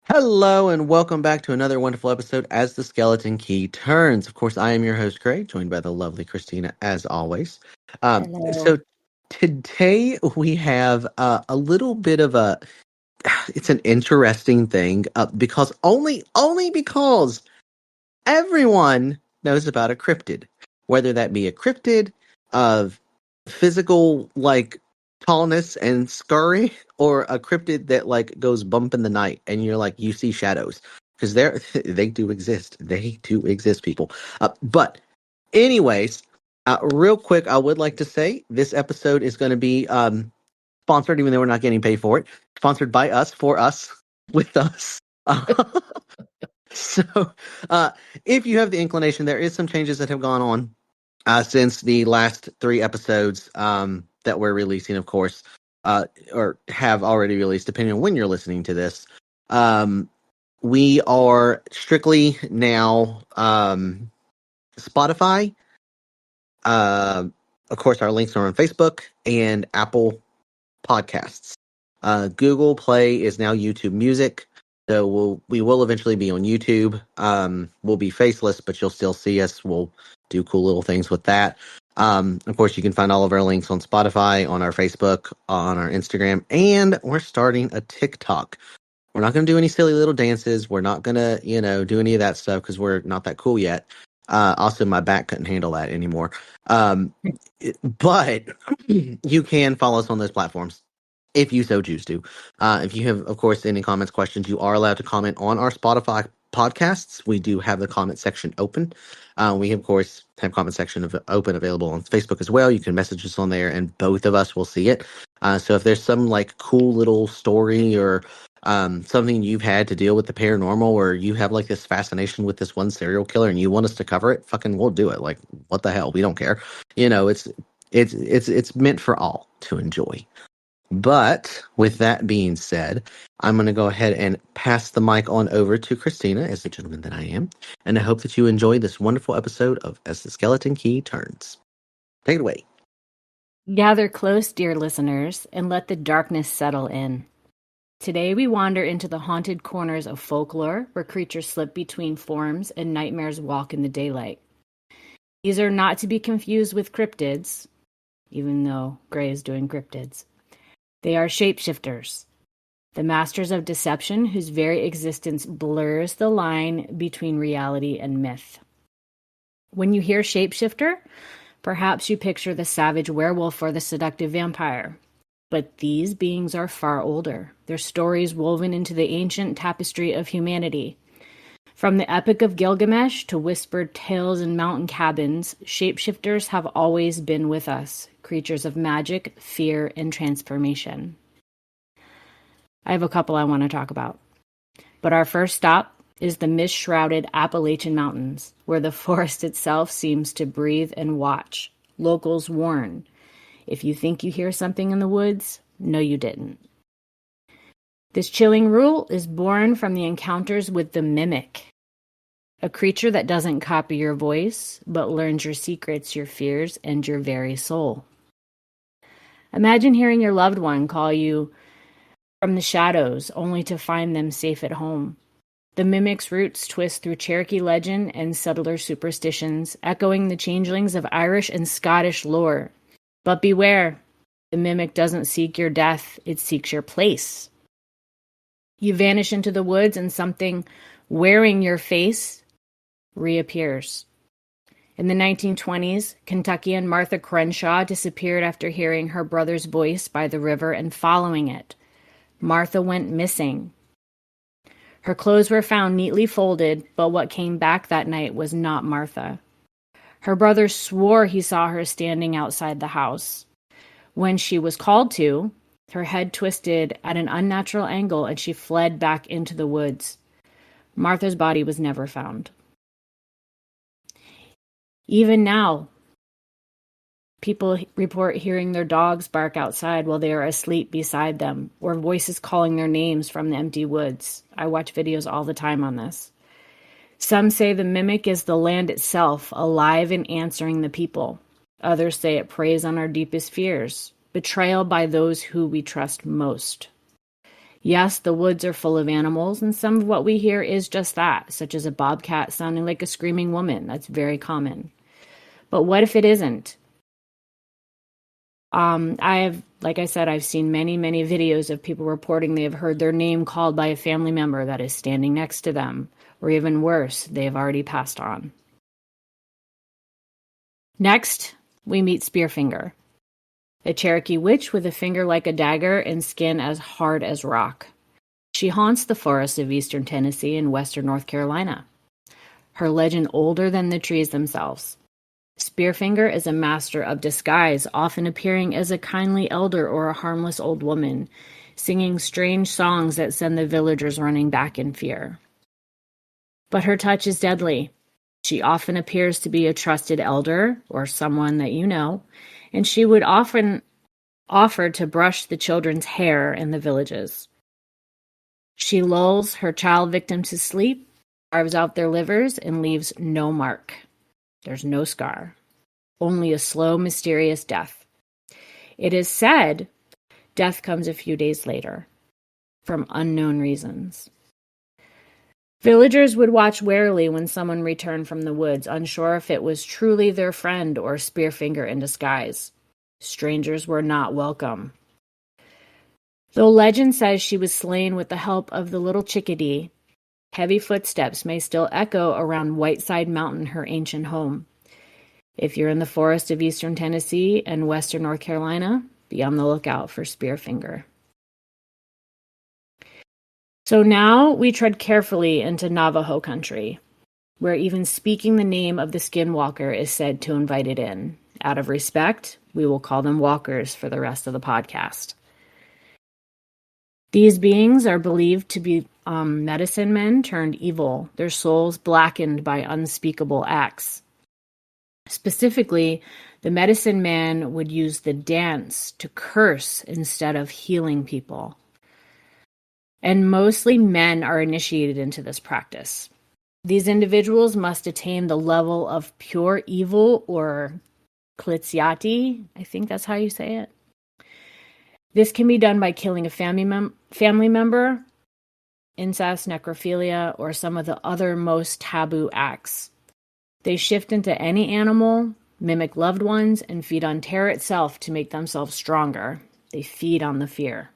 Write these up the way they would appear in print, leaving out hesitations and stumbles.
Hello and welcome back to another wonderful episode as the Skeleton Key turns. Of course, I am your host, Craig, joined by the lovely Christina, as always. Hello. So today we have a little bit of a, it's an interesting thing because only because everyone knows about a cryptid, whether that be a cryptid of physical like tallness and scurry, or a cryptid that like goes bump in the night and you're like you see shadows because they do exist. They do exist, people. But anyways, real quick, I would like to say this episode is going to be sponsored, even though we're not getting paid for it. Sponsored by us, for us, with us. So, uh, if you have the inclination, there is some changes that have gone on since the last 3 episodes that we're releasing, of course, or have already released, depending on when you're listening to this. We are strictly now Spotify. Of course, our links are on Facebook and Apple Podcasts. Google Play is now YouTube Music. So we will eventually be on YouTube. We'll be faceless, but you'll still see us. We'll do cool little things with that. Of course, you can find all of our links on Spotify, on our Facebook, on our Instagram, and we're starting a TikTok. We're not going to do any silly little dances. We're not going to, do any of that stuff because we're not that cool yet. Also, my back couldn't handle that anymore. But you can follow us on those platforms if you so choose to. If you have, of course, any comments, questions, you are allowed to comment on our Spotify podcasts. We do have the comment section open. We, of course, have comment section open available on Facebook as well. You can message us on there, and both of us will see it. So if there's some like cool little story or something you've had to deal with the paranormal, or you have like this fascination with this one serial killer and you want us to cover it, fucking we'll do it. Like, what the hell? We don't care. It's meant for all to enjoy. But with that being said, I'm going to go ahead and pass the mic on over to Christina, as the gentleman that I am, and I hope that you enjoy this wonderful episode of As the Skeleton Key Turns. Take it away. Gather close, dear listeners, and let the darkness settle in. Today we wander into the haunted corners of folklore, where creatures slip between forms and nightmares walk in the daylight. These are not to be confused with cryptids, even though Gray is doing cryptids. They are shapeshifters, the masters of deception whose very existence blurs the line between reality and myth. When you hear shapeshifter, perhaps you picture the savage werewolf or the seductive vampire. But these beings are far older, their stories woven into the ancient tapestry of humanity. From the Epic of Gilgamesh to whispered tales in mountain cabins, shapeshifters have always been with us, creatures of magic, fear, and transformation. I have a couple I want to talk about. But our first stop is the mist-shrouded Appalachian Mountains, where the forest itself seems to breathe and watch. Locals warn, if you think you hear something in the woods, no you didn't. This chilling rule is born from the encounters with the mimic, a creature that doesn't copy your voice, but learns your secrets, your fears, and your very soul. Imagine hearing your loved one call you from the shadows, only to find them safe at home. The mimic's roots twist through Cherokee legend and settler superstitions, echoing the changelings of Irish and Scottish lore. But beware, the mimic doesn't seek your death, it seeks your place. You vanish into the woods and something Wearing your face reappears. In the 1920s, Kentuckian Martha Crenshaw disappeared after hearing her brother's voice by the river and following it. Martha went missing. Her clothes were found neatly folded, but what came back that night was not Martha. Her brother swore he saw her standing outside the house. When she was called to, her head twisted at an unnatural angle and she fled back into the woods. Martha's body was never found. Even now, people report hearing their dogs bark outside while they are asleep beside them, or voices calling their names from the empty woods. I watch videos all the time on this. Some say the mimic is the land itself, alive and answering the people. Others say it preys on our deepest fears, betrayal by those who we trust most. Yes, the woods are full of animals, and some of what we hear is just that, such as a bobcat sounding like a screaming woman. That's very common. But what if it isn't? Like I said, I've seen many, many videos of people reporting they have heard their name called by a family member that is standing next to them, or even worse, they have already passed on. Next, we meet Spearfinger, a Cherokee witch with a finger like a dagger and skin as hard as rock. She haunts the forests of eastern Tennessee and western North Carolina. Her legend older than the trees themselves. Spearfinger is a master of disguise, often appearing as a kindly elder or a harmless old woman, singing strange songs that send the villagers running back in fear. But her touch is deadly. She often appears to be a trusted elder or someone that you know, and she would often offer to brush the children's hair in the villages. She lulls her child victims to sleep, carves out their livers, and leaves no mark. There's no scar, only a slow, mysterious death. It is said death comes a few days later, from unknown reasons. Villagers would watch warily when someone returned from the woods, unsure if it was truly their friend or Spearfinger in disguise. Strangers were not welcome. Though legend says she was slain with the help of the little chickadee, heavy footsteps may still echo around Whiteside Mountain, her ancient home. If you're in the forest of eastern Tennessee and western North Carolina, be on the lookout for Spearfinger. So now we tread carefully into Navajo country, where even speaking the name of the skinwalker is said to invite it in. Out of respect, we will call them walkers for the rest of the podcast. These beings are believed to be medicine men turned evil, their souls blackened by unspeakable acts. Specifically, the medicine man would use the dance to curse instead of healing people. And mostly men are initiated into this practice. These individuals must attain the level of pure evil or klitsiati, I think that's how you say it. This can be done by killing a family member, incest, necrophilia, or some of the other most taboo acts. They shift into any animal, mimic loved ones, and feed on terror itself to make themselves stronger. They feed on the fear.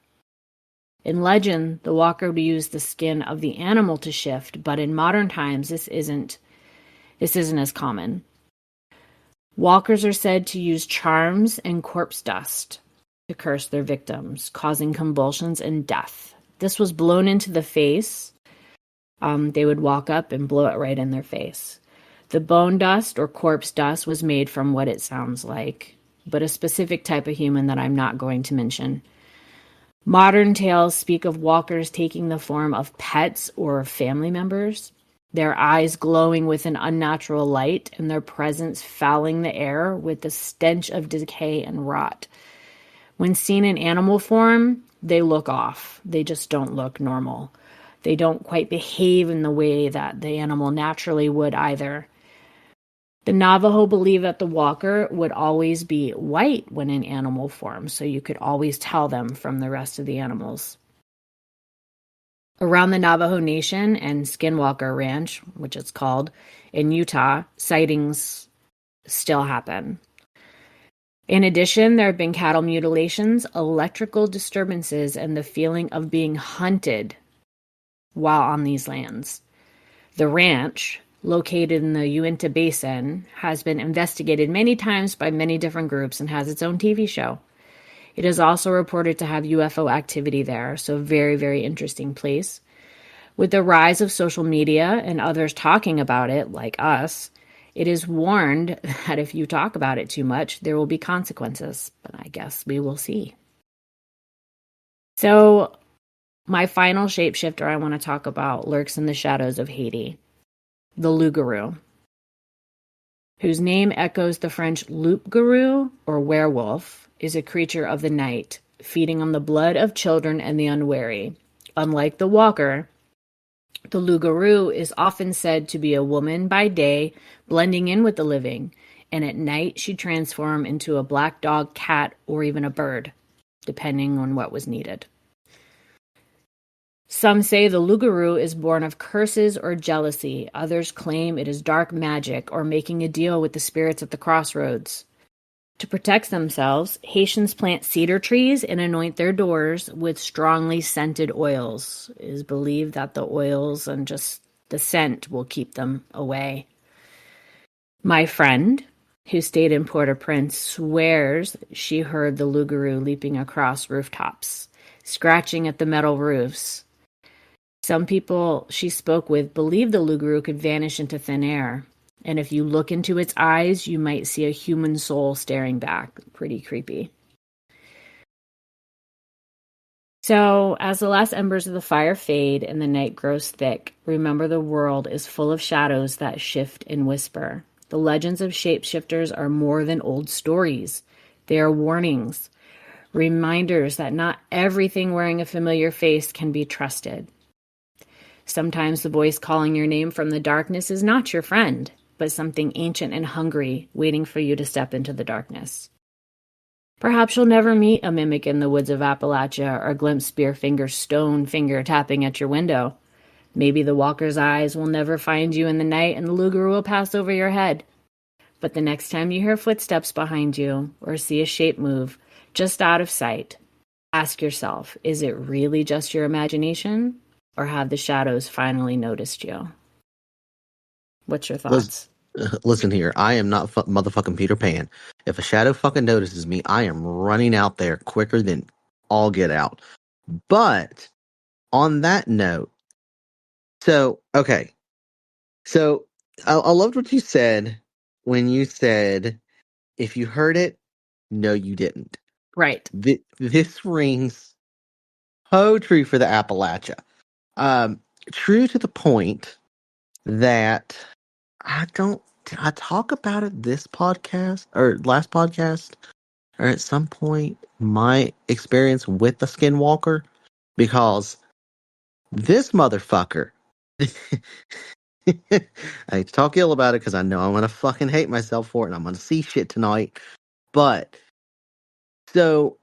In legend, the walker would use the skin of the animal to shift, but in modern times, this isn't as common. Walkers are said to use charms and corpse dust to curse their victims, causing convulsions and death. This was blown into the face. They would walk up and blow it right in their face. The bone dust or corpse dust was made from what it sounds like, but a specific type of human that I'm not going to mention. Modern tales speak of walkers taking the form of pets or family members, their eyes glowing with an unnatural light and their presence fouling the air with the stench of decay and rot. When seen in animal form, they look off. They just don't look normal. They don't quite behave in the way that the animal naturally would either. The Navajo believe that the walker would always be white when in animal form, so you could always tell them from the rest of the animals. Around the Navajo Nation and Skinwalker Ranch, which it's called, in Utah, sightings still happen. In addition, there have been cattle mutilations, electrical disturbances, and the feeling of being hunted while on these lands. The ranch, located in the Uinta Basin, has been investigated many times by many different groups and has its own TV show. It is also reported to have UFO activity there, so very, very interesting place. With the rise of social media and others talking about it, like us, it is warned that if you talk about it too much, there will be consequences. But I guess we will see. So, my final shapeshifter I want to talk about lurks in the shadows of Haiti, the loup-garou, whose name echoes the French loup-garou, or werewolf, is a creature of the night, feeding on the blood of children and the unwary. Unlike the walker, the loup-garou is often said to be a woman by day, blending in with the living, and at night she transforms into a black dog, cat, or even a bird, depending on what was needed. Some say the loup-garou is born of curses or jealousy. Others claim it is dark magic or making a deal with the spirits at the crossroads. To protect themselves, Haitians plant cedar trees and anoint their doors with strongly scented oils. It is believed that the oils and just the scent will keep them away. My friend, who stayed in Port-au-Prince, swears she heard the loup-garou leaping across rooftops, scratching at the metal roofs. Some people she spoke with believe the loup-garou could vanish into thin air. And if you look into its eyes, you might see a human soul staring back. Pretty creepy. So, as the last embers of the fire fade and the night grows thick, remember the world is full of shadows that shift and whisper. The legends of shapeshifters are more than old stories. They are warnings, reminders that not everything wearing a familiar face can be trusted. Sometimes the voice calling your name from the darkness is not your friend, but something ancient and hungry waiting for you to step into the darkness. Perhaps you'll never meet a mimic in the woods of Appalachia or glimpse Spearfinger's stone finger tapping at your window. Maybe the walker's eyes will never find you in the night and the loup-garou will pass over your head. But the next time you hear footsteps behind you or see a shape move just out of sight, ask yourself, is it really just your imagination? Or have the shadows finally noticed you? What's your thoughts? Listen here, I am not motherfucking Peter Pan. If a shadow fucking notices me, I am running out there quicker than all get out. But on that note, okay. So I loved what you said when you said, if you heard it, no, you didn't. Right. This rings so true for the Appalachia. True to the point that did I talk about it this podcast or last podcast or at some point my experience with the skinwalker? Because this motherfucker, I hate to talk ill about it because I know I'm gonna fucking hate myself for it and I'm gonna see shit tonight. But so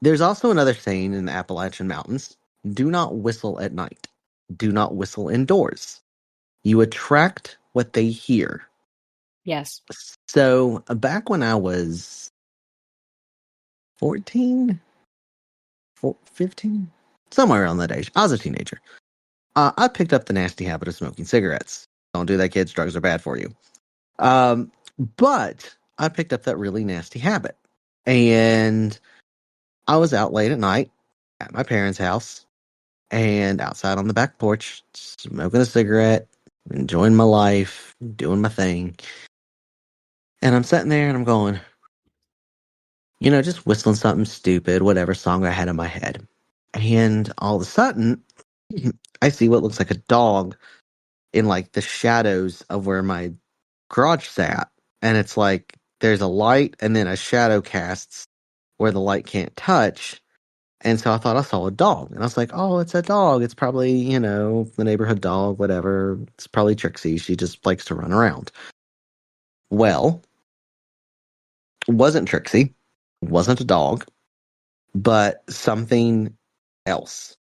there's also another saying in the Appalachian Mountains: do not whistle at night. Do not whistle indoors. You attract what they hear. Yes. So back when I was 14, 15, somewhere around that age, I was a teenager. I picked up the nasty habit of smoking cigarettes. Don't do that, kids. Drugs are bad for you. But I picked up that really nasty habit. And I was out late at night at my parents' house and outside on the back porch, smoking a cigarette, enjoying my life, doing my thing. And I'm sitting there and I'm going, just whistling something stupid, whatever song I had in my head. And all of a sudden, I see what looks like a dog in like the shadows of where my garage sat. And it's like there's a light and then a shadow casts where the light can't touch. And so I thought I saw a dog. And I was like, oh, it's a dog. It's probably, the neighborhood dog, whatever. It's probably Trixie. She just likes to run around. Well, it wasn't Trixie. It wasn't a dog, but something else.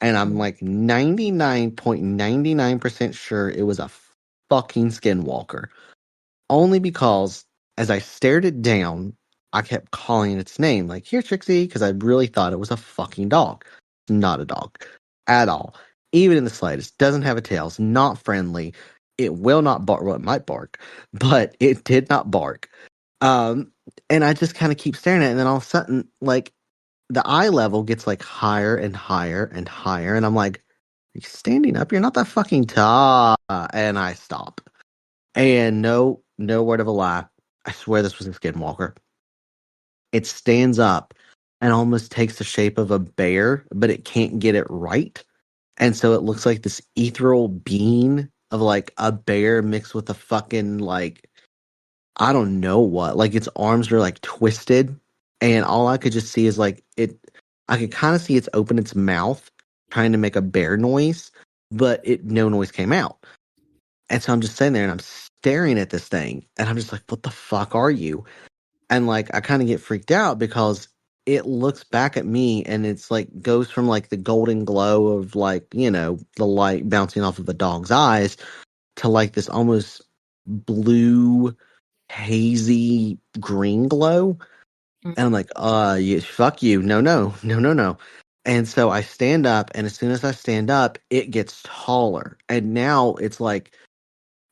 And I'm like 99.99% sure it was a fucking skinwalker. Only because as I stared it down, I kept calling its name, like, here, Trixie, because I really thought it was a fucking dog. Not a dog at all. even in the slightest. Doesn't have a tail. It's not friendly. It will not bark. Well, it might bark, but it did not bark. Um, and I just kind of keep staring at it, and then all of a sudden, like the eye level gets like higher and higher and higher, and I'm like, "Are you standing up? You're not that fucking tall." And I stop. And no word of a lie. I swear this was a skinwalker. It stands up and almost takes the shape of a bear, but it can't get it right. And so it looks like this ethereal being of like a bear mixed with a fucking like I don't know what. Like its arms are like twisted, and all I could just see is like it. I could kind of see it's open its mouth, trying to make a bear noise, but it no noise came out. And so I'm just sitting there and I'm staring at this thing, and I'm just like, "What the fuck are you?" And like I kind of get freaked out because it looks back at me, and it's like goes from like the golden glow of like the light bouncing off of a dog's eyes to like this almost blue hazy green glow. And I'm like, yeah, fuck you. No, no, no, no, no. And so I stand up, and as soon as I stand up, it gets taller. And now it's like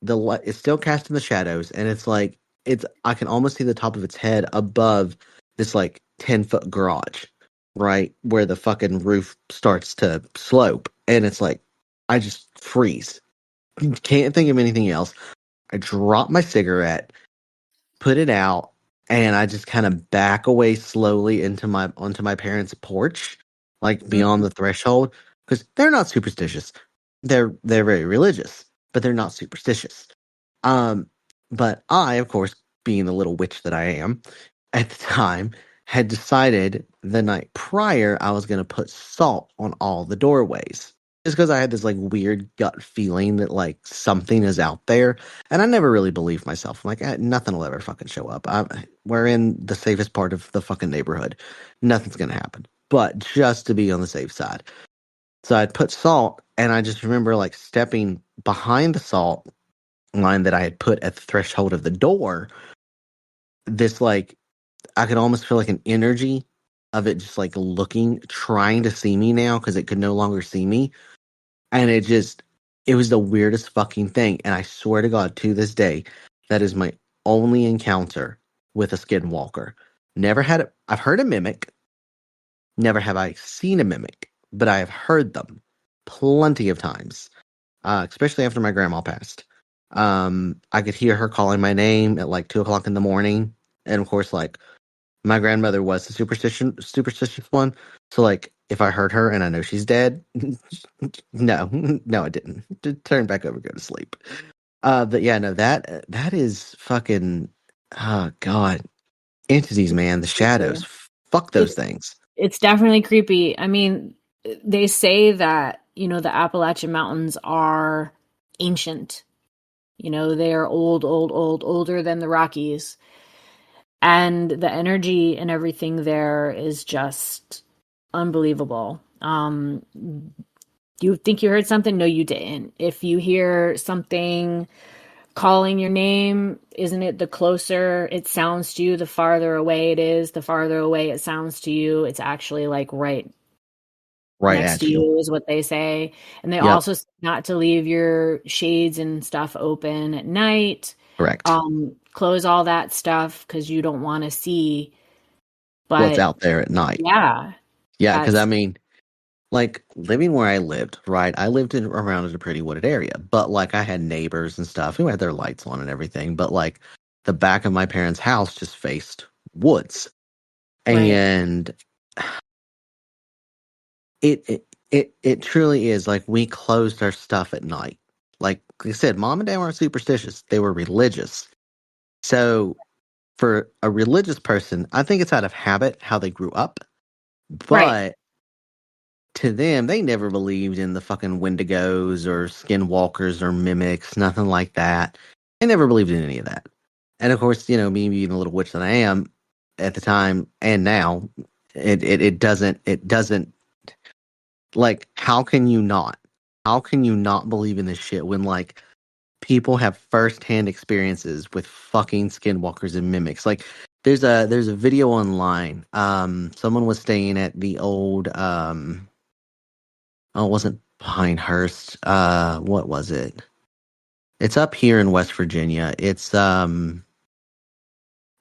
it's still casting the shadows, and it's like I can almost see the top of its head above this like 10-foot garage, right? Where the fucking roof starts to slope. And it's like I just freeze. Can't think of anything else. I drop my cigarette, put it out, and I just kind of back away slowly onto my parents' porch, like beyond Mhm. the threshold, because they're not superstitious. They're very religious, but they're not superstitious. Um, but I, of course, being the little witch that I am at the time, had decided the night prior I was gonna put salt on all the doorways. Just because I had this like weird gut feeling that like something is out there, and I never really believed myself. I'm like, nothing will ever fucking show up. We're in the safest part of the fucking neighborhood. Nothing's gonna happen. But just to be on the safe side. So I'd put salt, and I just remember like stepping behind the salt line that I had put at the threshold of the door. This like I could almost feel like an energy of it just like looking, trying to see me now because it could no longer see me. And it was the weirdest fucking thing. And I swear to God, to this day, that is my only encounter with a skinwalker. Never had it. I've heard a mimic. Never have I seen a mimic, but I have heard them plenty of times, especially after my grandma passed. I could hear her calling my name at like 2 o'clock in the morning. And of course, like my grandmother was the superstitious one. So like if I heard her and I know she's dead, no, no, I didn't. Turn back over, go to sleep. But yeah, no, that is fucking oh god. Entities, man, the shadows. Creepy. Fuck those It's things. it's definitely creepy. I mean, they say that, the Appalachian Mountains are ancient. They are old, old, old, older than the Rockies. And the energy and everything there is just unbelievable. You think you heard something? No, you didn't. If you hear something calling your name, isn't it the closer it sounds to you, the farther away it is, the farther away it sounds to you, it's actually like right Right next to at you. you is what they say. And they Yep, also say not to leave your shades and stuff open at night. correct. Close all that stuff because you don't want to see. What's But out there at night. yeah, Yeah, because I that's mean, like living where I lived, right? I lived around in a pretty wooded area, but like I had neighbors and stuff who had their lights on and everything. But like the back of my parents' house just faced woods, right. and it truly is like we closed our stuff at night. Like I said, mom and dad weren't superstitious; they were religious. So for a religious person, I think it's out of habit how they grew up, Right. but to them, they never believed in the fucking Wendigos or skinwalkers or mimics, nothing like that. They never believed in any of that. And of course, me being the little witch that I am at the time and now, it doesn't like how can you not? How can you not believe in this shit when like people have firsthand experiences with fucking skinwalkers and mimics? Like there's a video online. Someone was staying at the old oh, it wasn't Pinehurst. What was it? It's up here in West Virginia. It's oh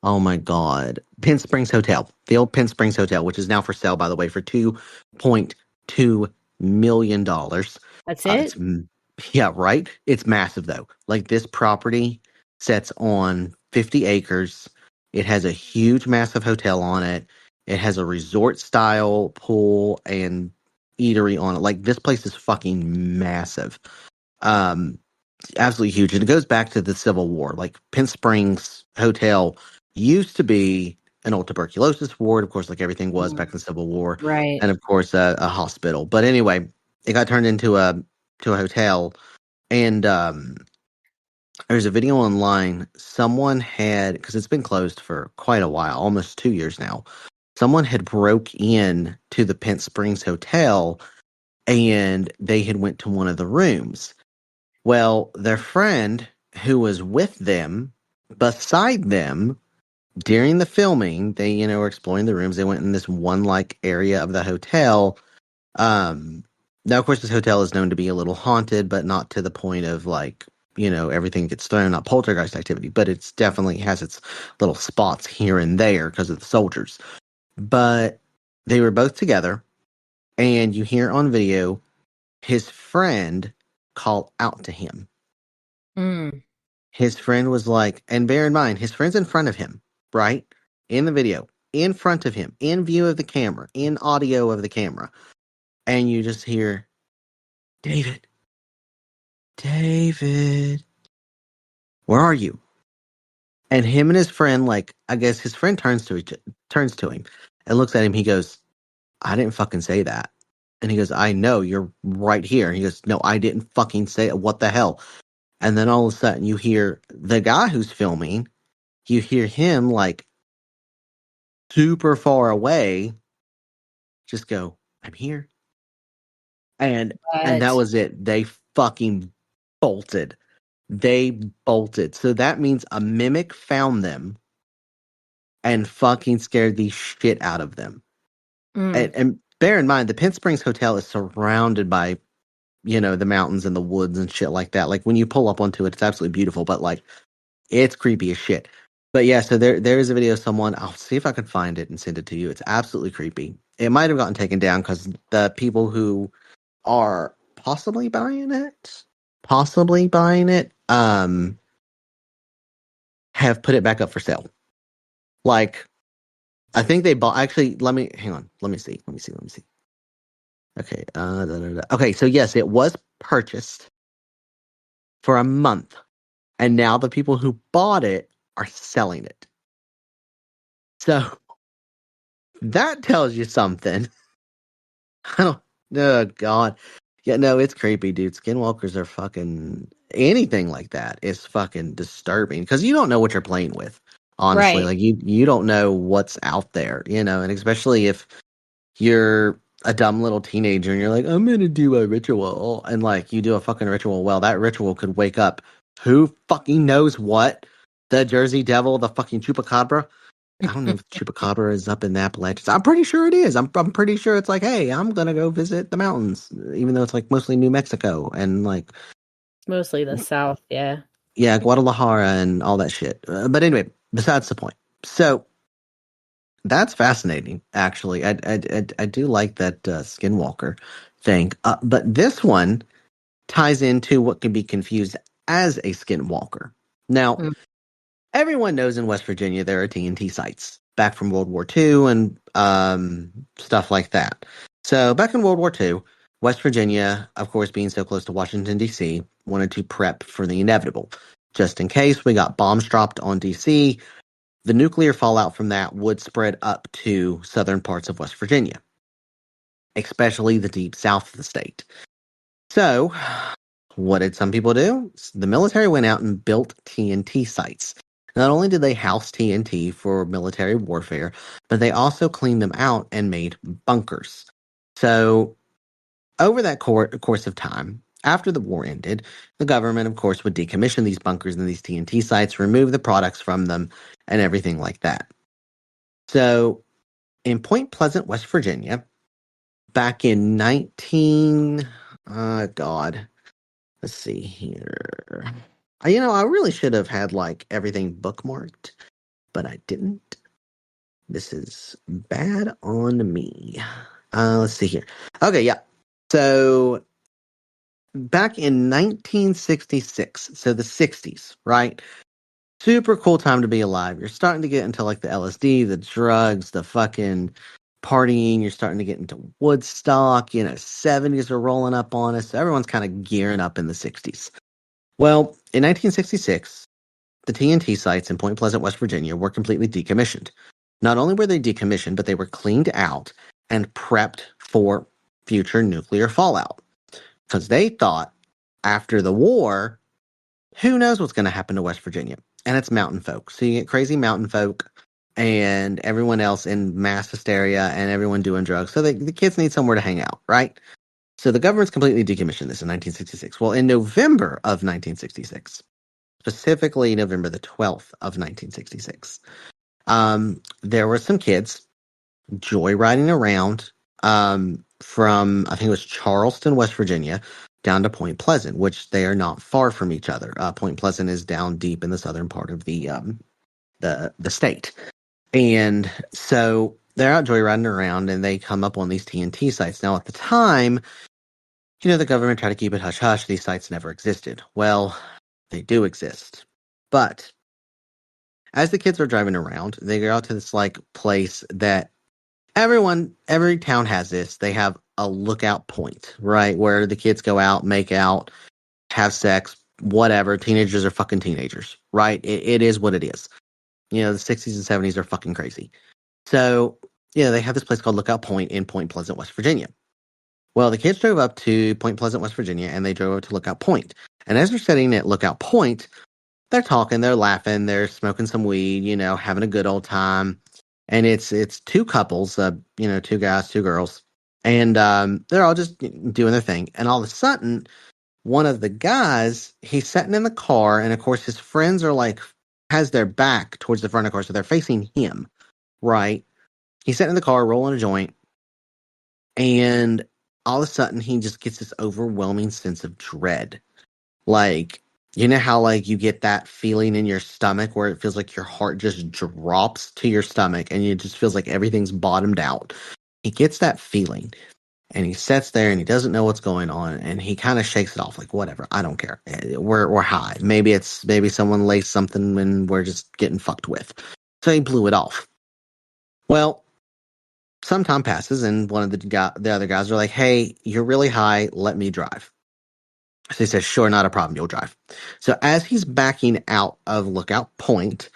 my God. Penn Springs Hotel. The old Penn Springs Hotel, which is now for sale, by the way, for $2.2 million. That's It's it? yeah, right. It's massive though. Like this property sets on 50 acres. It has a huge, massive hotel on it. It has a resort style pool and eatery on it. Like this place is fucking massive. Um, Absolutely huge. And it goes back to the Civil War. Like Penn Springs Hotel used to be an old tuberculosis ward, of course, like everything was back in the Civil War, Right. and of course a hospital. But anyway, it got turned into a hotel, and there's a video online. Someone had, because it's been closed for quite a while, almost 2 years now. Someone had broke in to the Penn Springs Hotel, and they had went to one of the rooms. Well, their friend who was with them, beside them, during the filming, they, were exploring the rooms. They went in this one like area of the hotel. Now, of course, this hotel is known to be a little haunted, but not to the point of like, everything gets thrown, not poltergeist activity, but it's definitely has its little spots here and there because of the soldiers. But they were both together, and you hear on video his friend call out to him. Mm. His friend was like, and bear in mind, his friend's in front of him, right? In the video, in front of him, in view of the camera, in audio of the camera. And you just hear, David, David, where are you? And him and his friend, like, I guess his friend turns to him and looks at him. He goes, I didn't fucking say that. And he goes, I know, you're right here. And he goes, no, I didn't fucking say it. What the hell? And then all of a sudden you hear the guy who's filming, you hear him like super far away, just go, I'm here. And that But was it. They fucking bolted. They bolted. So that means a mimic found them and fucking scared the shit out of them. mm, And bear in mind, the Penn Springs Hotel is surrounded by, the mountains and the woods and shit like that. Like when you pull up onto it, it's absolutely beautiful, but like it's creepy as shit. But yeah, so there is a video of someone. I'll see if I can find it and send it to you. It's absolutely creepy. It might have gotten taken down because the people who are possibly buying it, have put it back up for sale. Like, I think they bought. Actually, let me hang on. Let me see. Okay. Okay. So yes, it was purchased for a month, and now the people who bought it are selling it. So that tells you something. I don't. Oh God. Yeah. No, it's creepy, dude. Skinwalkers are fucking anything like that is fucking disturbing because you don't know what you're playing with. Honestly, right. like you don't know what's out there, and especially if you're a dumb little teenager and you're like, I'm gonna do a ritual, and like you do a fucking ritual. Well, that ritual could wake up who fucking knows what? The Jersey Devil, the fucking chupacabra. I don't know if Chupacabra is up in the Appalachians. I'm pretty sure it is. I'm pretty sure it's like, hey, I'm gonna go visit the mountains, even though it's like mostly New Mexico and like Mostly the South, yeah. yeah, Guadalajara and all that shit. But anyway, besides the point. So that's fascinating. Actually, I do like that Skinwalker thing. But this one ties into what can be confused as a Skinwalker. Now, Mm. everyone knows in West Virginia there are TNT sites back from World War II and stuff like that. So back in World War II, West Virginia, of course, being so close to Washington, D.C., wanted to prep for the inevitable. Just in case we got bombs dropped on D.C., the nuclear fallout from that would spread up to southern parts of West Virginia, especially the deep south of the state. So, what did some people do? The military went out and built TNT sites. Not only did they house TNT for military warfare, but they also cleaned them out and made bunkers. So, over that course of time, after the war ended, the government, of course, would decommission these bunkers and these TNT sites, remove the products from them, and everything like that. So, in Point Pleasant, West Virginia, back in God. Let's see here. I really should have had like everything bookmarked, but I didn't. This is bad on me. Let's see here. Okay, yeah. So back in 1966, so the 60s, right? Super cool time to be alive. You're starting to get into like the LSD, the drugs, the fucking partying. You're starting to get into Woodstock. 70s are rolling up on us. So everyone's kind of gearing up in the 60s. Well, in 1966, the TNT sites in Point Pleasant, West Virginia were completely decommissioned. Not only were they decommissioned, but they were cleaned out and prepped for future nuclear fallout. Because they thought after the war, who knows what's going to happen to West Virginia? And it's mountain folk. So you get crazy mountain folk and everyone else in mass hysteria and everyone doing drugs. So the kids need somewhere to hang out, right? So the government's completely decommissioned this in 1966. Well, in November of 1966, specifically November the 12th of 1966, there were some kids joyriding around from, I think it was Charleston, West Virginia, down to Point Pleasant, which they are not far from each other. Point Pleasant is down deep in the southern part of the state. And so they're out joyriding around and they come up on these TNT sites. Now, at the time, the government tried to keep it hush hush. These sites never existed. Well, they do exist. But as the kids are driving around, they go out to this like place that every town has this. They have a lookout point, right? Where the kids go out, make out, have sex, whatever. Teenagers are fucking teenagers, right? It is what it is. The 60s and 70s are fucking crazy. So, they have this place called Lookout Point in Point Pleasant, West Virginia. Well, the kids drove up to Point Pleasant, West Virginia, and they drove up to Lookout Point. And as they're sitting at Lookout Point, they're talking, they're laughing, they're smoking some weed, having a good old time. And it's two couples, two guys, two girls, and they're all just doing their thing. And all of a sudden, one of the guys, he's sitting in the car, and of course his friends are like has their back towards the front of the car, so they're facing him, right? He's sitting in the car, rolling a joint, and all of a sudden he just gets this overwhelming sense of dread. Like, how like you get that feeling in your stomach where it feels like your heart just drops to your stomach and it just feels like everything's bottomed out. He gets that feeling and he sits there and he doesn't know what's going on and he kind of shakes it off like, whatever, I don't care. We're high. Maybe someone laced something and we're just getting fucked with. So he blew it off. Well, some time passes and one of the other guys are like, "Hey, you're really high. Let me drive." So he says, "Sure, not a problem. You'll drive." So as he's backing out of Lookout Point,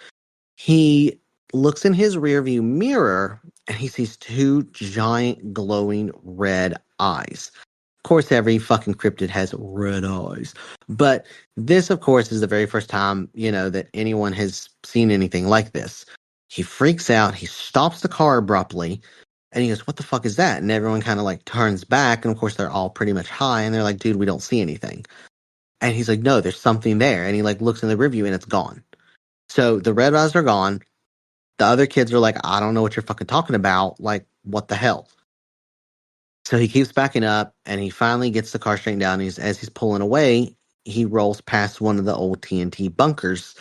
he looks in his rearview mirror and he sees two giant glowing red eyes. Of course, every fucking cryptid has red eyes. But this, of course, is the very first time, that anyone has seen anything like this. He freaks out. He stops the car abruptly. And he goes, "What the fuck is that?" And everyone kind of like turns back. And of course, they're all pretty much high. And they're like, "Dude, we don't see anything." And he's like, "No, there's something there." And he like looks in the review and it's gone. So the red eyes are gone. The other kids are like, "I don't know what you're fucking talking about. Like, what the hell?" So he keeps backing up and he finally gets the car straightened down. As he's pulling away, he rolls past one of the old TNT bunkers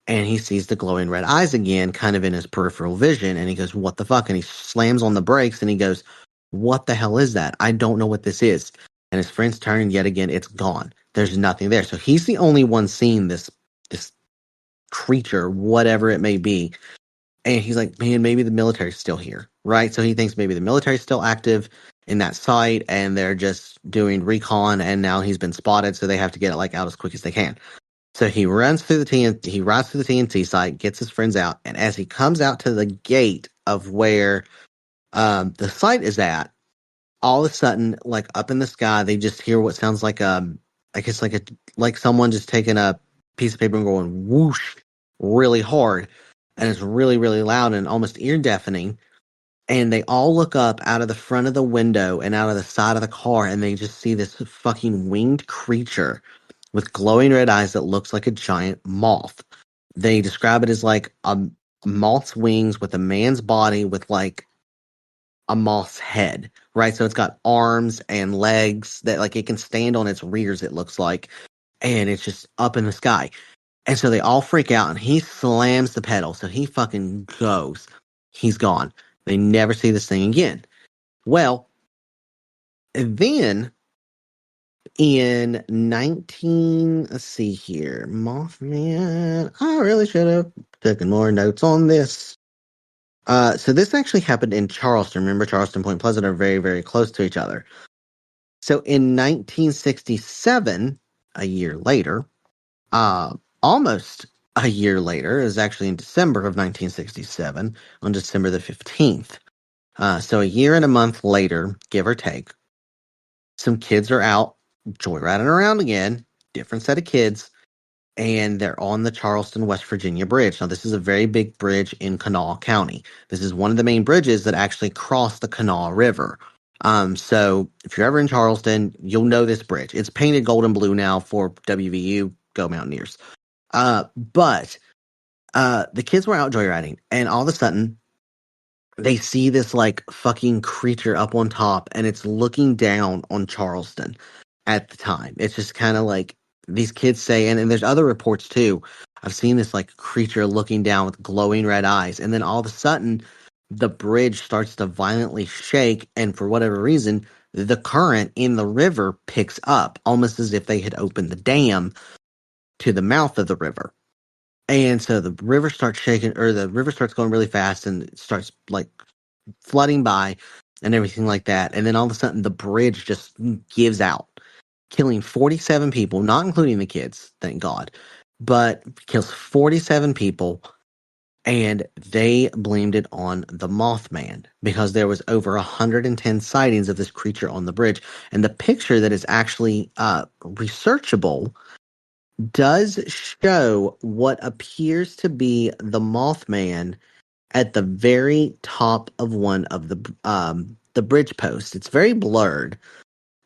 and he sees the glowing red eyes again, kind of in his peripheral vision. And he goes, "What the fuck?" And he slams on the brakes and he goes, "What the hell is that? I don't know what this is." And his friends turn and yet again, it's gone. There's nothing there. So he's the only one seeing this creature, whatever it may be. And he's like, "Man, maybe the military's still here," right? So he thinks maybe the military's still active in that site and they're just doing recon and now he's been spotted, so they have to get it like out as quick as they can. So he runs through he rides through the TNT site, gets his friends out, and as he comes out to the gate of where the site is at, all of a sudden, like up in the sky, they just hear what sounds like I guess like someone just taking a piece of paper and going whoosh really hard, and it's really really loud and almost ear deafening. And they all look up out of the front of the window and out of the side of the car, and they just see this fucking winged creature with glowing red eyes that looks like a giant moth. They describe it as like a moth's wings with a man's body with like a moth's head, right? So it's got arms and legs that like it can stand on its rears, it looks like, and it's just up in the sky. And so they all freak out and he slams the pedal. So he fucking goes. He's gone. They never see this thing again. Well, then in 19, let's see here, Mothman. I really should have taken more notes on this. So this actually happened in Charleston. Remember, Charleston and Point Pleasant are very, very close to each other. So in 1967, a year later, almost a year later, is actually in December of 1967, on December the 15th. So a year and a month later, give or take, some kids are out joyriding around again, different set of kids, and they're on the Charleston, West Virginia bridge. Now, this is a very big bridge in Kanawha County. This is one of the main bridges that actually cross the Kanawha River. So if you're ever in Charleston, you'll know this bridge. It's painted gold and blue now for WVU, Go Mountaineers. But the kids were out joyriding, and all of a sudden, they see this like fucking creature up on top, and it's looking down on Charleston at the time. It's just kind of like these kids say, and there's other reports too. I've seen this like creature looking down with glowing red eyes, and then all of a sudden, the bridge starts to violently shake, and for whatever reason, the current in the river picks up, almost as if they had opened the dam to the mouth of the river. And so the river starts shaking, or the river starts going really fast, and it starts like flooding by and everything like that. And then all of a sudden, the bridge just gives out, killing 47 people, not including the kids, thank God, but kills 47 people. And they blamed it on the Mothman because there was over 110 sightings of this creature on the bridge. And the picture that is actually researchable does show what appears to be the Mothman at the very top of one of the bridge posts. It's very blurred,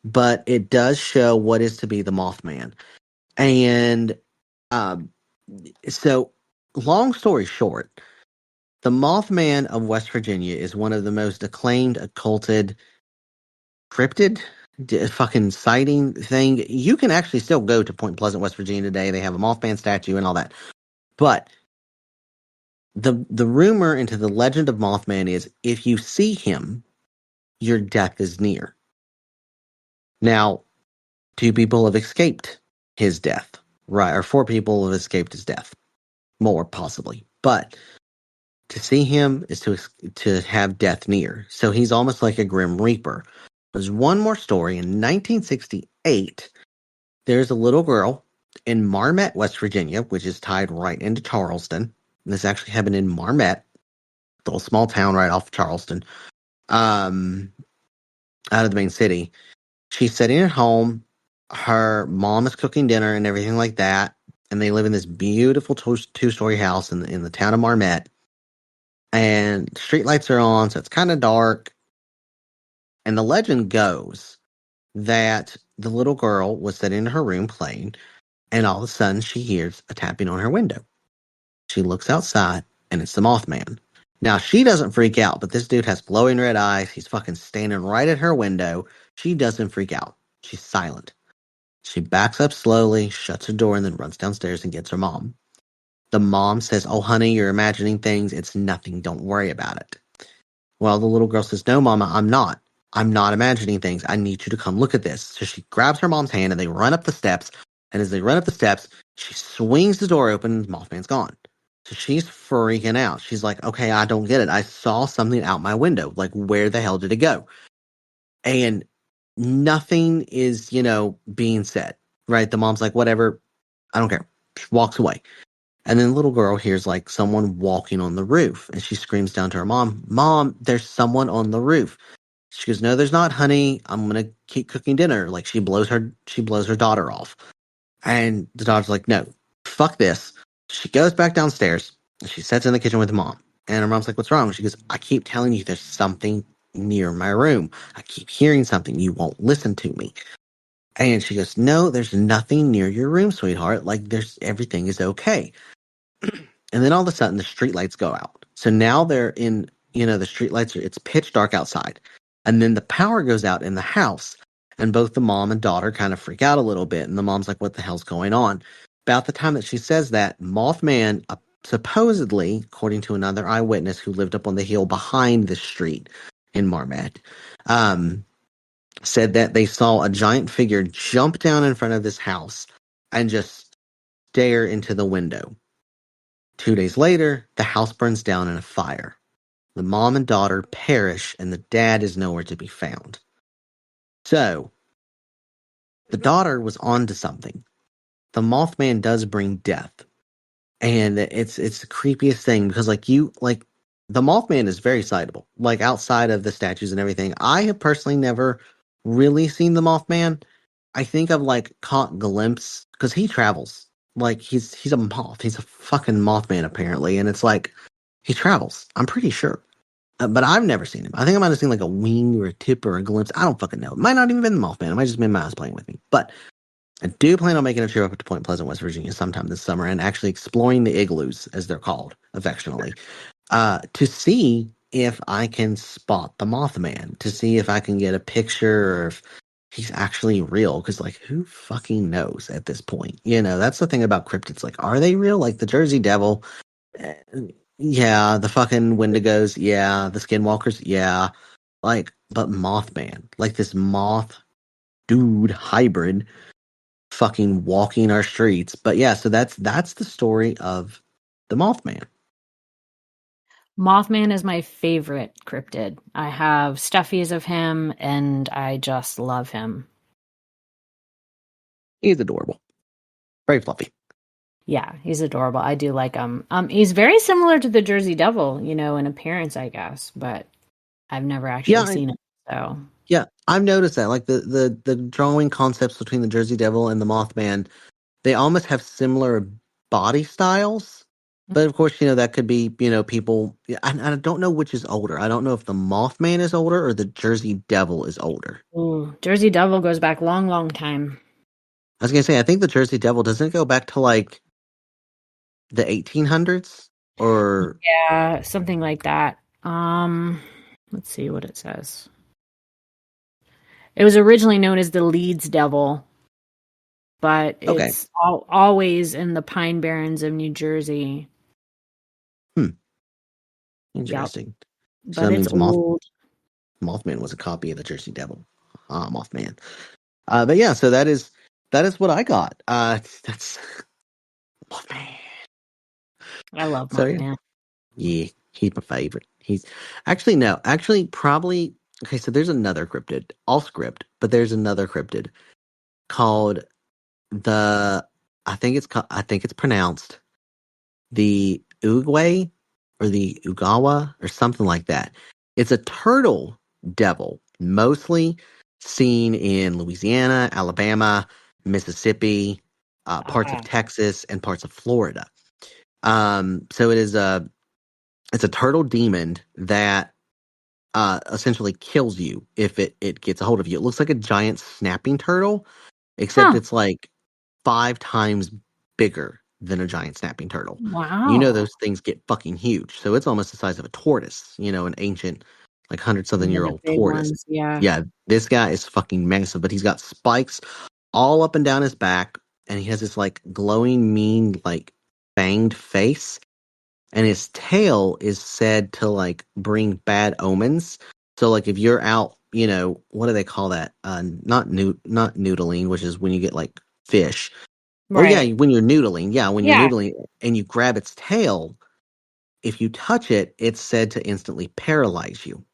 but it does show what is to be the Mothman. And um, so, long story short, the Mothman of West Virginia is one of the most acclaimed occulted cryptid fucking sighting thing. You can actually still go to Point Pleasant, West Virginia today. They have a Mothman statue and all that. But the rumor into the legend of Mothman is if you see him, your death is near. Now, 2 people have escaped his death, right? Or 4 people have escaped his death, more possibly. But to see him is to have death near. So he's almost like a grim reaper. There's one more story. In 1968, there's a little girl in Marmet, West Virginia, which is tied right into Charleston. And this actually happened in Marmet, a little small town right off Charleston, out of the main city. She's sitting at home. Her mom is cooking dinner and everything like that. And they live in this beautiful 2-story house in the town of Marmet. And streetlights are on, so it's kind of dark. And the legend goes that the little girl was sitting in her room playing, and all of a sudden she hears a tapping on her window. She looks outside, and it's the Mothman. Now, she doesn't freak out, but this dude has glowing red eyes. He's fucking standing right at her window. She doesn't freak out. She's silent. She backs up slowly, shuts her door, and then runs downstairs and gets her mom. The mom says, "Oh, honey, you're imagining things. It's nothing. Don't worry about it." Well, the little girl says, "No, Mama, I'm not. I'm not imagining things. I need you to come look at this." So she grabs her mom's hand and they run up the steps. And as they run up the steps, she swings the door open and Mothman's gone. So she's freaking out. She's like, "Okay, I don't get it. I saw something out my window. Like, where the hell did it go?" And nothing is, being said, right? The mom's like, "Whatever. I don't care." She walks away. And then the little girl hears like someone walking on the roof, and she screams down to her mom, "Mom, there's someone on the roof." She goes, "No, there's not, honey. I'm gonna keep cooking dinner." Like she blows her daughter off. And the daughter's like, "No, fuck this." She goes back downstairs and she sits in the kitchen with mom. And her mom's like, "What's wrong?" She goes, "I keep telling you there's something near my room. I keep hearing something. You won't listen to me." And she goes, "No, there's nothing near your room, sweetheart. Like everything is okay." And then all of a sudden the streetlights go out. So now they're in, the street lights it's pitch dark outside. And then the power goes out in the house. And both the mom and daughter kind of freak out a little bit. And the mom's like, what the hell's going on? About the time that she says that, Mothman, supposedly, according to another eyewitness who lived up on the hill behind the street in Marmet, um, said that they saw a giant figure jump down in front of this house and just stare into the window. 2 days later, the house burns down in a fire. The mom and daughter perish, and the dad is nowhere to be found. So, the daughter was onto something. The Mothman does bring death, and it's the creepiest thing because the Mothman is very sightable. Like outside of the statues and everything, I have personally never really seen the Mothman. I think I've caught glimpse because he travels. Like he's a moth. He's a fucking Mothman apparently, and it's like he travels. I'm pretty sure. But I've never seen him. I think I might have seen like a wing or a tip or a glimpse. I don't fucking know. It might not even been the Mothman. It might just been my eyes playing with me. But I do plan on making a trip up to Point Pleasant, West Virginia sometime this summer and actually exploring the igloos, as they're called affectionately, to see if I can spot the Mothman, to see if I can get a picture or if he's actually real. Because, who fucking knows at this point? That's the thing about cryptids. Like, are they real? Like the Jersey Devil. eh, Yeah, the fucking Wendigos. Yeah, the Skinwalkers. Yeah. But Mothman. Like this moth dude hybrid fucking walking our streets. But yeah, so that's the story of the Mothman. Mothman is my favorite cryptid. I have stuffies of him, and I just love him. He's adorable. Very fluffy. Yeah, he's adorable. I do like him. He's very similar to the Jersey Devil, in appearance, I guess, but I've never Yeah, actually seen him. So, yeah. I've noticed that. Like the drawing concepts between the Jersey Devil and the Mothman, they almost have similar body styles. But of course, that could be, people. Yeah, I don't know which is older. I don't know if the Mothman is older or the Jersey Devil is older. ooh, Jersey Devil goes back long, long time. I was gonna say, I think the Jersey Devil doesn't go back to the 1800s or Yeah, something like that. Let's see what it says. It was originally known as the Leeds Devil, but okay. it's always in the Pine Barrens of New Jersey. Hmm. Yep, Interesting. So but that it's means old. Mothman was a copy of the Jersey Devil. Ah, Mothman. But yeah, so that is what I got. That's Mothman. I love So yeah, Mothman. yeah, he's my favorite. He's actually no, actually probably okay. So there's another cryptid, all script, but there's another cryptid called the. I think it's pronounced the Uguay or the Ugawa or something like that. It's a turtle devil, mostly seen in Louisiana, Alabama, Mississippi, parts of Ah, Texas, and parts of Florida. So it's a turtle demon that essentially kills you if it gets a hold of you. It looks like a giant snapping turtle, except huh. it's 5 times bigger than a giant snapping turtle. Wow. Those things get fucking huge. So it's almost the size of a tortoise, an ancient, 100 something One of year the old big tortoise. ones. Yeah. Yeah, this guy is fucking massive, but he's got spikes all up and down his back, and he has this glowing, mean, fanged face, and his tail is said to bring bad omens. So if you're out, what do they call that? Not noodling, which is when you get fish. Or yeah, Right. when you're noodling, when you're Yeah. noodling and you grab its tail, if you touch it, it's said to instantly paralyze you.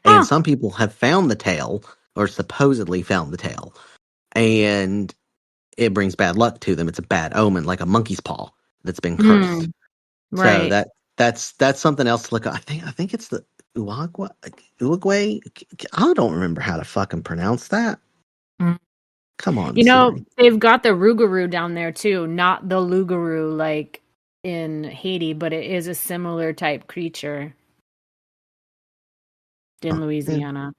And Huh. some people have found the tail, or supposedly found the tail, and it brings bad luck to them. It's a bad omen, like a monkey's paw that's been cursed. Hmm. So Right. that's something else to look at. I think it's the Uruguay. I don't remember how to fucking pronounce that. Mm. Come on, Siri. They've got the Rougarou down there too, not the Lougarou like in Haiti, but it is a similar type creature in Oh, yeah. Louisiana.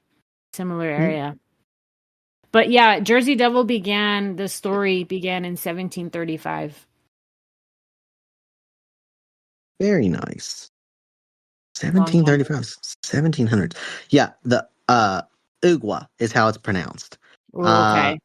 Similar Mm, area. But yeah, Jersey Devil the story began in 1735. very nice. Long time. 1735, 1700s. Yeah, the Ugwa is how it's pronounced. Ooh, Uh, okay.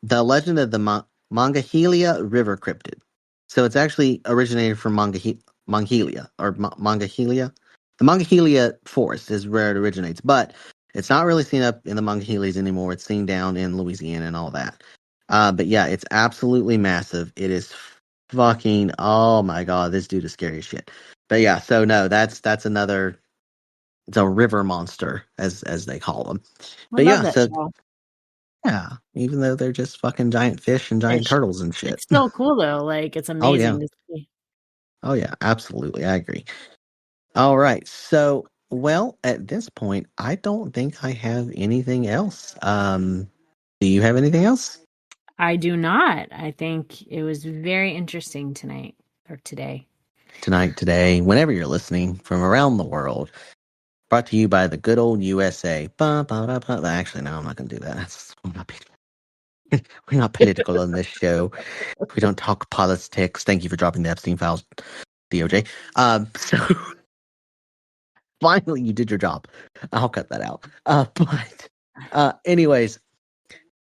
the legend of the Monongahela River Cryptid. So it's actually originated from Monongahela or Monongahela. The Monongahela forest is where it originates, but it's not really seen up in the Monongahelas anymore. It's seen down in Louisiana and all that. But yeah, it's absolutely massive. It is fucking, oh my god, this dude is scary as shit. But yeah, so no, that's another, it's a river monster as they call them. I But love yeah, that so show. yeah, even though they're just fucking giant fish and giant It's turtles and shit. it's still cool though. Like it's Oh yeah. amazing to see. Oh yeah, absolutely. I agree. All right. So, well, at this point, I don't think I have anything else. Do you have anything else? I do not. I think it was very interesting tonight or today. Tonight, today, whenever you're listening from around the world, brought to you by the good old USA. Ba, ba, ba, ba. Actually, no, I'm not going to do that. We're not political on this show. We don't talk politics. Thank you for dropping the Epstein files, DOJ. So finally, you did your job. I'll cut that out. Anyways,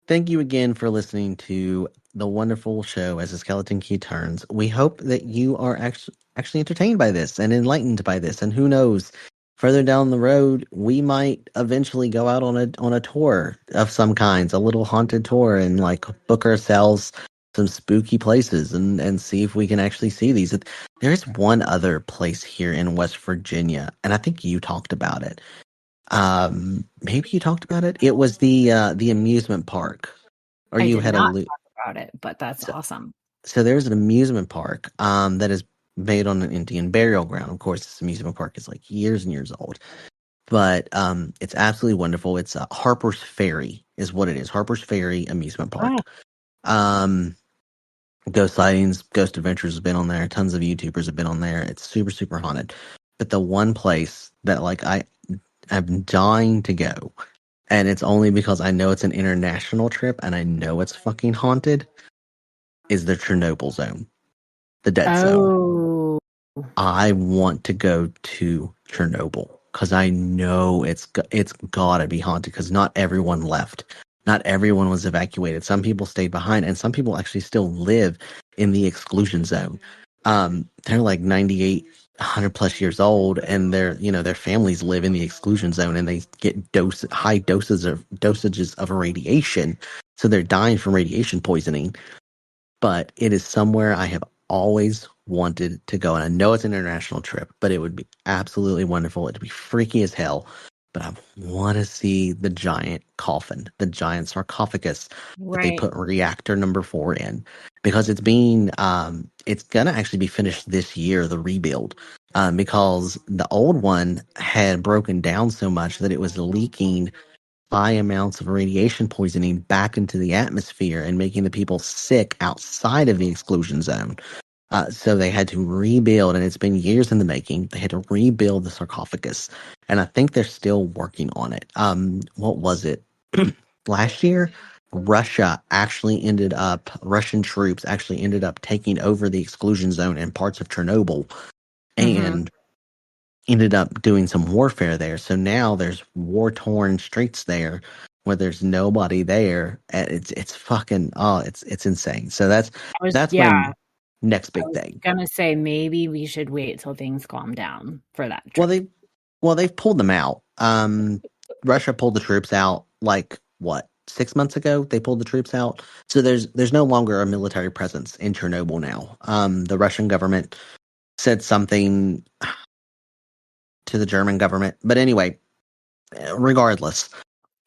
thank you again for listening to the wonderful show As the Skeleton Key Turns. We hope that you are actually entertained by this and enlightened by this. And who knows, further down the road, we might eventually go out on a tour of some kinds, a little haunted tour, and like book ourselves some spooky places and see if we can actually see these. There is one other place here in West Virginia, and I think you talked about it. Maybe you talked about it. It was the amusement park, or I you did had not talk about it, but that's so, awesome. so there's an amusement park that is made on an Indian burial ground. Of course, this amusement park is like years and years old, but it's absolutely wonderful. It's Harper's Ferry is what it is. Harper's Ferry amusement Oh, park. Um, Ghost sightings, Ghost Adventures have been on there. Tons of YouTubers have been on there. It's super super haunted. But the one place that like I'm dying to go, and it's only because I know it's an international trip and I know it's fucking haunted, is the Chernobyl zone, the dead zone. oh, I want to go to Chernobyl because I know it's gotta be haunted because not everyone left. Not everyone was evacuated. Some people stayed behind, and some people actually still live in the exclusion zone. They're like 98, 100 plus years old, and their families live in the exclusion zone, and they get high dosages of radiation, so they're dying from radiation poisoning. But it is somewhere I have always wanted to go. And I know it's an international trip, but it would be absolutely wonderful. It'd be freaky as hell. But I want to see the giant coffin, the giant sarcophagus that they right. put reactor number 4 in, because it's gonna actually be finished this year, the rebuild, because the old one had broken down so much that it was leaking high amounts of radiation poisoning back into the atmosphere and making the people sick outside of the exclusion zone. So they had to rebuild, and it's been years in the making. They had to rebuild the sarcophagus, and I think they're still working on it. What was it? Last year, Russian troops actually ended up taking over the exclusion zone and parts of Chernobyl, Mm-hmm. and ended up doing some warfare there. So now there's war torn streets there where there's nobody there. And it's fucking it's insane. So that's Yeah, my next I big was thing. gonna say maybe we should wait till things calm down for that Well trip. they've pulled them out. Russia pulled the troops out like what, 6 months ago they pulled the troops out. So there's no longer a military presence in Chernobyl now. The Russian government said something to the German government. But anyway, regardless,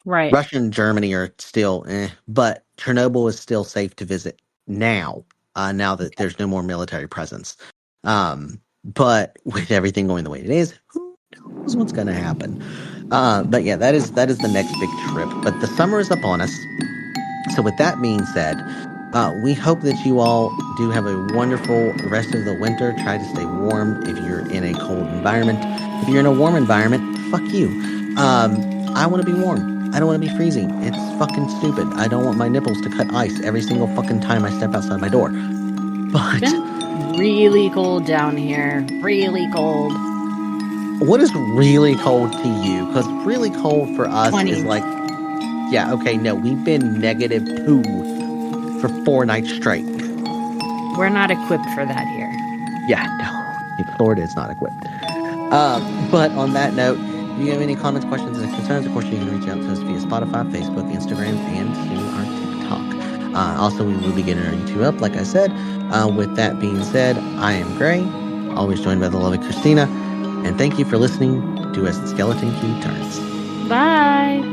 Right. Russia and Germany are still, but Chernobyl is still safe to visit now. Now that there's no more military presence. But with everything going the way it is, who knows what's going to happen? But yeah, that is the next big trip. But the summer is upon us. So with that being said, we hope that you all do have a wonderful rest of the winter. Try to stay warm if you're in a cold environment. If you're in a warm environment, fuck you. I want to be warm. I don't want to be freezing. It's fucking stupid. I don't want my nipples to cut ice every single fucking time I step outside my door. It's But been really cold down here. Really cold. What is really cold to you? Because really cold for us 20. is like, yeah, okay, no, we've been -2 for 4 nights straight. We're not equipped for that here. Yeah, no, Florida is not equipped. But on that note, if you have any comments, questions, and concerns, of course, you can reach out to us via Spotify, Facebook, Instagram, and soon our TikTok. Also, we will be getting our YouTube up, like I said. With that being said, I am Gray, always joined by the lovely Christina, and thank you for listening to As the Skeleton Key Turns. Bye.